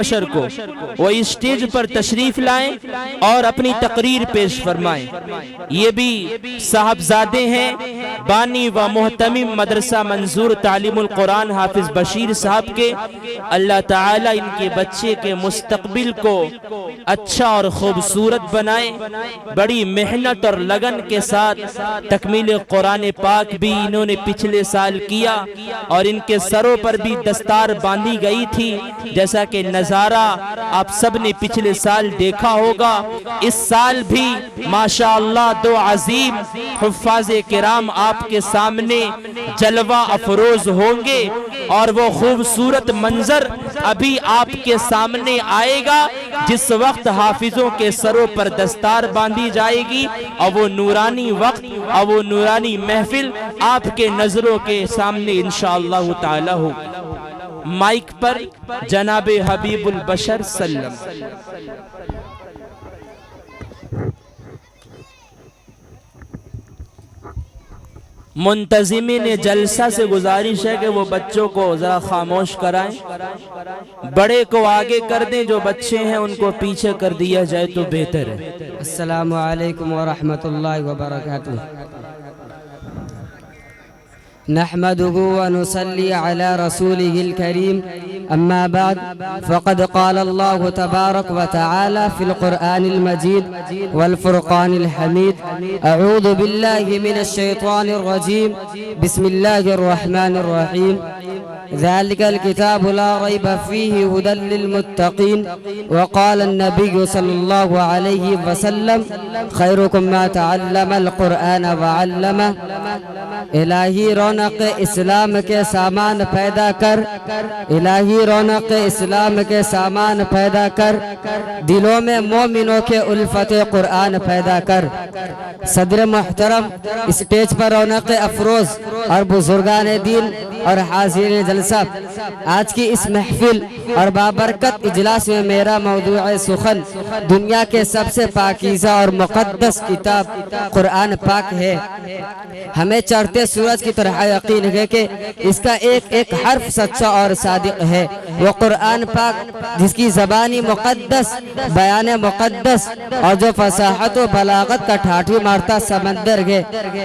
بشر کو وہ اسٹیج پر تشریف لائیں اور اپنی تقریر پیش فرمائیں۔ یہ بھی صاحبزادے ہیں بانی و محتمم مدرسہ منظور تعلیم القرآن حافظ بشیر صاحب کے۔ اللہ تعالیٰ ان کے بچے کے مستقبل کو اچھا اور خوبصورت بنائے۔ بڑی محنت اور لگن کے ساتھ تکمیل قرآن پاک بھی انہوں نے پچھلے سال کیا اور ان کے سروں پر بھی دستار باندھی گئی تھی، جیسا کہ نظارہ آپ سب نے پچھلے سال دیکھا ہوگا۔ اس سال بھی ماشاءاللہ دو عظیم حفاظ کرام آپ کے سامنے جلوہ افروز ہوں گے اور وہ خوبصورت منظر ابھی آپ کے سامنے آئے گا جس وقت حافظوں کے سروں پر دستار باندھی جائے گی اور وہ نورانی وقت اور وہ نورانی محفل آپ کے نظروں کے سامنے انشاءاللہ تعالی ہوگی۔ مائک پر جناب حبیب البشر سلم۔ منتظمین جلسہ سے گزارش ہے کہ وہ بچوں کو ذرا خاموش کرائیں، بڑے کو آگے کر دیں، جو بچے ہیں ان کو پیچھے کر دیا جائے تو بہتر ہے۔ السلام علیکم ورحمۃ اللہ وبرکاتہ۔ نحمده ونصلي على رسوله الكريم أما بعد فقد قال الله تبارك وتعالى في القرآن المجيد والفرقان الحميد أعوذ بالله من الشيطان الرجيم بسم الله الرحمن الرحيم ذلك الكتاب لا ريب فيه هدى للمتقين وقال النبي صلى الله عليه وسلم خيركم ما تعلم القرآن وعلمه۔ الہی رونق اسلام کے سامان پیدا کر، الہی رونق اسلام کے سامان پیدا کر، دلوں میں مومنوں کے الفت قرآن پیدا کر۔ صدر محترم، اسٹیج پر رونق افروز اور بزرگان دین اور حاضرین جلسہ، آج کی اس محفل اور بابرکت اجلاس میں میرا موضوع سخن دنیا کے سب سے پاکیزہ اور مقدس کتاب قرآن پاک ہے۔ ہمیں چڑھتے سورج کی طرح یقین ہے کہ اس کا ایک ایک حرف سچا اور صادق ہے۔ وہ قرآن پاک جس کی زبانی مقدس، بیان مقدس اور جو فصاحت و بلاغت کا ٹھاٹھی مارتا سمندر ہے،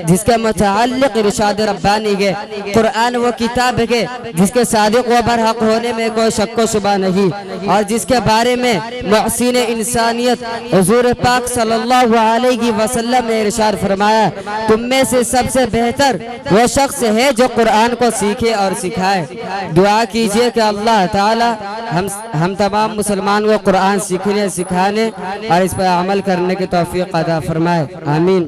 جس کے متعلق ارشاد ربانی ہے۔ قرآن وہ کتاب ہے جس کے صادق و برحق ہونے میں کوئی شک و شبہ نہیں، اور جس کے بارے میں محسن انسانیت حضور پاک صلی اللہ علیہ وسلم نے ارشاد فرمایا، تم میں سے سب سے بہتر وہ شخص ہے جو قرآن کو سیکھے اور سکھائے۔ دعا کیجئے کہ اللہ تعالی ہم تمام مسلمان کو قرآن سیکھنے، سکھانے اور اس پر عمل کرنے کی توفیق عطا فرمائے، آمین۔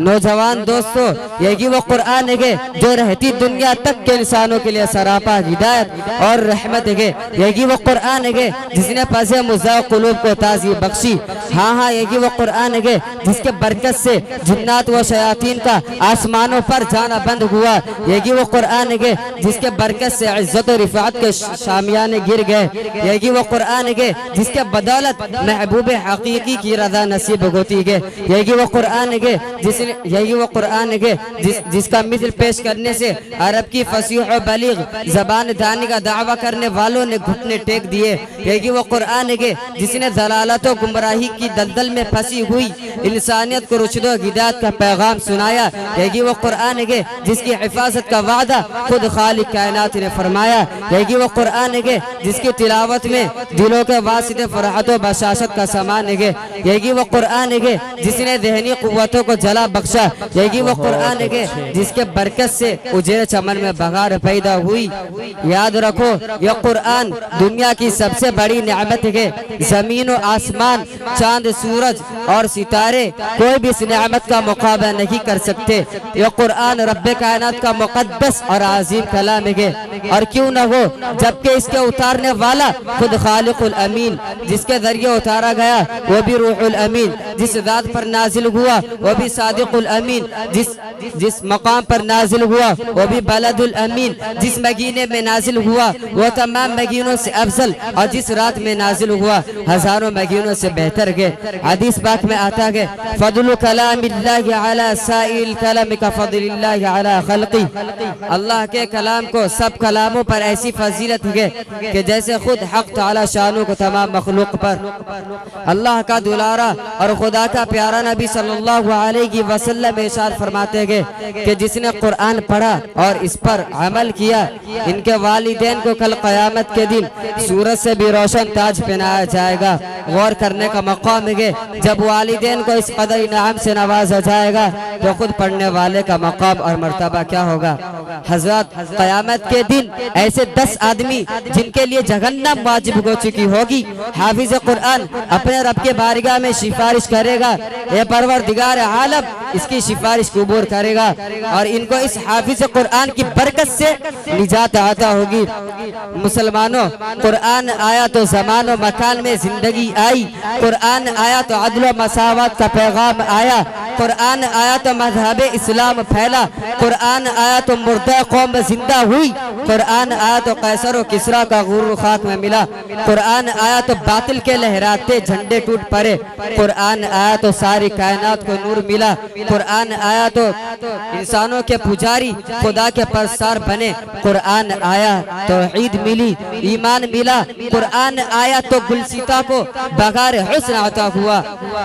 نوجوان دوستو، یہی وہ قرآن ہے جو رہتی دنیا تک کے انسانوں کے لیے سراپا ہدایت اور رحمت ہے۔ یہی وہ قرآن ہے جس نے پس مزاح قلوب کو تازی بخشی۔ ہاں یہی وہ قرآن ہے جس کے برکت سے جنات و شیاطین کا آسمانوں پر جانا بند ہوا۔ یہی وہ قرآن ہے جس کے برکت سے عزت و رفعت کے شامیانے گر گئے۔ یہی وہ قرآن ہے جس کے بدولت محبوب حقیقی کی رضا نصیب ہوتی ہے۔ یہی وہ قرآن ہے جس کا مثل پیش کرنے سے عرب کی فصیح و بلیغ زبان دانی کا دعویٰ کرنے والوں نے گھٹنے ٹیک دیے۔ یہی وہ قرآن ہے جس نے ضلالت و گمراہی کی دلدل میں پھنسی ہوئی انسانیت کو رشد و ہدایت کا پیغام سنایا۔ یہی وہ قرآن ہے جس کی حفاظت کا وعدہ خود خالق کائنات نے فرمایا۔ یہی وہ قرآن ہے جس کی تلاوت میں دلوں کے واسطے فرحت و بشاشت کا سامان ہے۔ یہی وہ قرآن ہے جس نے ذہنی قوتوں کو جلا بخشا۔ یہی وہ قرآن ہے جس کے برکت سے اجیر چمن میں بہار پیدا ہوئی۔ یاد رکھو، یہ قرآن دنیا کی سب سے بڑی نعمت ہے۔ زمین و آسمان، چاند، سورج اور ستارے کوئی بھی اس نعمت کا مقابلہ نہیں کر سکتے۔ یہ قرآن رب کائنات کا مقدس اور عظیم کلام ہے، اور کیوں نہ ہو جبکہ اس کے اتارنے والا خود خالق الامین، جس کے ذریعے اتارا گیا وہ بھی روح الامین، جس ذات پر نازل ہوا وہ بھی صادق صادق الامین جس مقام پر نازل ہوا وہ بھی بلد الامین، جس مہینے میں نازل ہوا وہ تمام مہینوں سے افضل، اور جس رات میں نازل ہوا ہزاروں مہینوں سے بہتر ہے۔ حدیث پاک میں آتا ہے فضل کلام اللہ علی سائر الکلام کفضل اللہ علی خلقی، اللہ کے کلام کو سب کلاموں پر ایسی فضیلت ہے کہ جیسے خود حق تعالی شانوں کو تمام مخلوق پر۔ اللہ کا دلارا اور خدا کا پیارا نبی صلی اللہ علیہ وسلم ارشاد فرماتے ہیں کہ جس نے قرآن پڑھا اور اس پر عمل کیا ان کے والدین کو کل قیامت کے دن سورج سے بھی روشن تاج پہنایا جائے گا۔ غور کرنے کا مقام ہے جب والدین کو اس قدر انعام سے نوازا جائے گا تو خود پڑھنے والے کا مقام اور مرتبہ کیا ہوگا۔ حضرات قیامت کے دن ایسے 10 آدمی جن کے لیے جہنم واجب ہو چکی ہوگی، حافظ قرآن اپنے رب کے بارگاہ میں سفارش کرے گا، اے پروردگار عالم، اس کی سفارش قبول کرے گا اور ان کو اس حافظ قرآن کی برکت سے نجات عطا ہوگی۔ مسلمانوں، قرآن آیا تو زمان و مکان میں زندگی آئی، قرآن آیا تو عدل و مساوات کا پیغام آیا، قرآن آیا تو مذہب اسلام پھیلا، قرآن آیا تو مردہ قوم زندہ ہوئی، قرآن آیا تو قیصر و کسریٰ کا غرور خاک میں ملا، قرآن آیا تو باطل کے لہراتے جھنڈے ٹوٹ پڑے، قرآن آیا تو ساری کائنات کو نور ملا، قرآن آیا تو انسانوں کے پجاری خدا کے پرستار بنے، قرآن آیا تو عید ملی، ایمان ملا، قرآن آیا تو گلسیتا کو بغار حسن عطا ہوا۔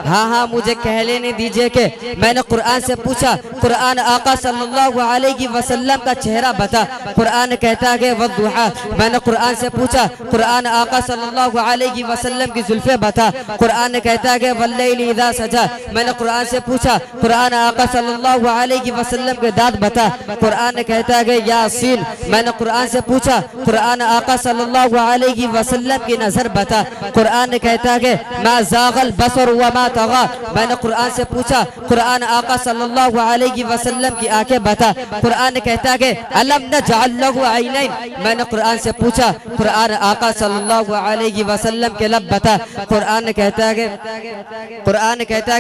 ہاں مجھے کہہ لینے دیجئے کہ میں نے قرآن سے پوچھا قرآن آقا صلی اللہ علیہ وسلم کا چہرہ بتا، قرآن کہتا ہے والضحیٰ۔ میں نے قرآن سے پوچھا قرآن آقا صلی اللہ علیہ وسلم کی زلفیں بتا، قرآن کہتا ہے واللیل اذا سجا۔ میں نے قرآن سے پوچھا قرآن آقا صلی اللہ علیہ وسلم کے دانت بتا، قرآن کہتا ہے یاسین۔ میں نے قرآن سے پوچھا قرآن آقا صلی اللہ علیہ وسلم کی نظر بتا، قرآن کہتا ہے ما زاغ البصر وما طغى۔ میں نے قرآن سے پوچھا قرآن آقا صلی اللہ علیہ وسلم کی آنکھیں بتا، قرآن کہتا ہے الم نجعل له عینین۔ میں نے قرآن سے پوچھا قرآن آقا صلی اللہ علیہ وسلم کے لب بتا، قرآن کہتا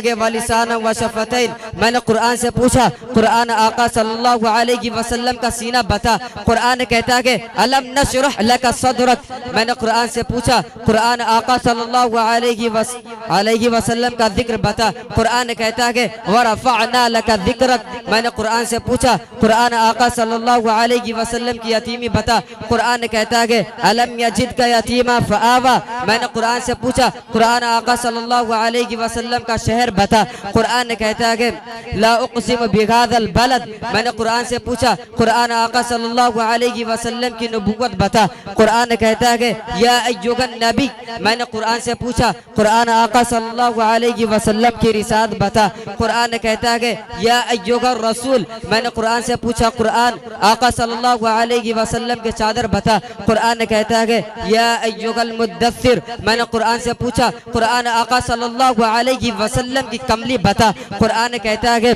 ہے ولسانا وشفتین۔ میں نے قرآن سے پوچھا قرآن آقا صلی اللہ علیہ وسلم کا سینہ بتا، قرآن کہتا ہے الم نشرح لك صدرک۔ میں نے قرآن سے پوچھا قرآن آقا صلی اللہ علیہ وسلم کا ذکر بتا، قرآن کہتا ہے ورفعنا لك ذکرک۔ میں نے قرآن سے پوچھا قرآن آقا صلی اللہ علیہ وسلم کی یتیمی بتا، قرآن کہتا ہے الم یجدک یتیما فآوی۔ میں نے قرآن سے پوچھا قرآن آقا صلی اللہ علیہ وسلم کا شہر بتا، قرآن کہتا ہے لا اقسم بهذا البلد۔ میں نے قرآن سے پوچھا قرآن آقا صلی اللہ علیہ وسلم کی نبوت بتا، قرآن کہتا ہے یا ایھا النبی۔ میں نے قرآن سے پوچھا قرآن آقا صلی اللہ علیہ وسلم کی رسالت بتا، قرآن کہتا ہے یا ایھا الرسول۔ میں نے قرآن سے پوچھا قرآن آقا صلی اللہ علیہ وسلم کے چادر بتا، قرآن کہتا ہے یا ایھا المدثر۔ میں نے قرآن سے پوچھا قرآن آقا صلی اللہ علیہ وسلم کی کملی بتا، قرآن کہتا ہے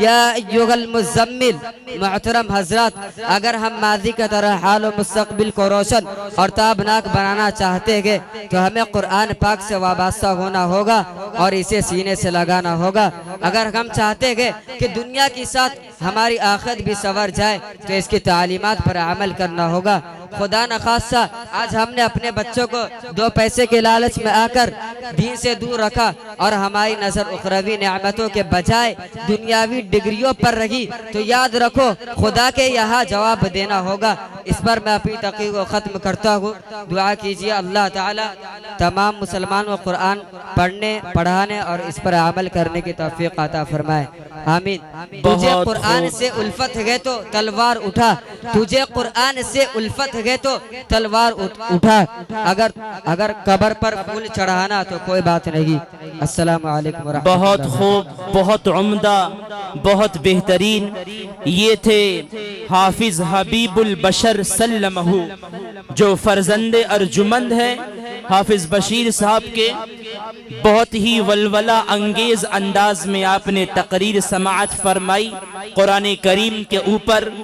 یا ایھا المزمل۔ محترم حضرات، اگر ہم ماضی کی طرح حال و مستقبل کو روشن اور تابناک بنانا چاہتے ہیں تو ہمیں قرآن پاک سے وابستہ ہونا ہوگا اور اسے سینے سے لگانا ہوگا۔ اگر ہم چاہتے ہیں کہ دنیا کے ساتھ ہماری آخرت بھی سنور جائے تو اس کی تعلیمات پر عمل کرنا ہوگا۔ خدا نخواستہ آج ہم نے اپنے بچوں کو 2 پیسے کے لالچ میں آ کر دین سے دور رکھا اور ہماری نظر اخروی نعمتوں کے بجائے دنیاوی ڈگریوں پر رہی تو یاد رکھو خدا کے یہاں جواب دینا ہوگا۔ اس پر میں اپنی تقریر کو ختم کرتا ہوں۔ دعا کیجیے اللہ تعالی تمام مسلمانوں کو قرآن پڑھنے، پڑھانے اور اس پر عمل کرنے کی توفیق عطا فرمائے، آمین۔ تجھے قرآن سے الفت ہے تو تلوار اٹھا، تجھے قرآن سے الفت ہے تو تلوار اٹھا، اگر قبر پر پھول چڑھانا تو کوئی بات نہیں۔ السلام علیکم ورحمۃ اللہ۔ بہت خوب، بہت عمدہ، بہت بہترین۔ یہ تھے حافظ حبیب البشر سلمہ، جو فرزند ارجمند ہے حافظ بشیر صاحب کے۔ بہت ہی ولولہ انگیز انداز میں آپ نے تقریر سماعت فرمائی قرآن کریم کے اوپر۔